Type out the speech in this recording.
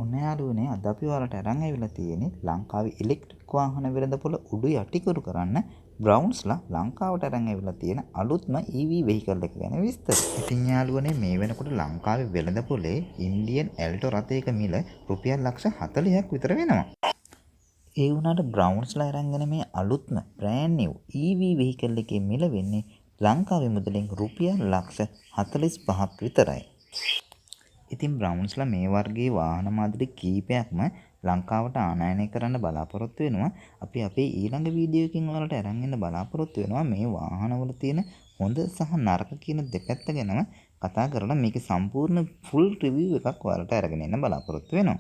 ඔන්න යාළුවනේ අද අපි ඔයාලට අරන් ඇවිල්ලා තියෙන්නේ ලංකාවේ ඉලෙක්ට්‍රික් වාහන වෙළඳපොළ උඩු යටිකුරු කරන්න බ්‍රවුන්ස්ලා ලංකාවට අරන් ඇවිල්ලා තියෙන අලුත්ම EV වෙහිකල් එක ගැන විස්තර. ඉතින් යාළුවනේ මේ වෙනකොට ලංකාවේ වෙළඳපොලේ ඉන්ඩියන් ඇල්ටෝ රථයක මිල රුපියල් ලක්ෂ 40ක් විතර වෙනවා. ඒ වුණාට බ්‍රවුන්ස්ලා අරන්ගෙන මේ අලුත්ම බ්‍රෑන්ඩ් නිව් EV වෙහිකල් එකේ මිල වෙන්නේ ලංකාවේ මුදලින් රුපියල් ලක්ෂ 45ක් විතරයි. ඉතින් බ්‍රවුන්ස්ලා මේ වර්ගයේ වාහන මාදලි කීපයක්ම ලංකාවට ආනයනය කරන්න බලාපොරොත්තු වෙනවා. අපි අපේ ඊළඟ වීඩියෝ එකකින් ඔයාලට අරන් එන්න බලාපොරොත්තු වෙනවා මේ වාහනවල තියෙන හොඳ සහ නරක කියන දෙපැත්ත ගැනම කතා කරලා මේකේ සම්පූර්ණ ෆුල් රිවිව් එකක් ඔයාලට අරගෙන එන්න බලාපොරොත්තු වෙනවා.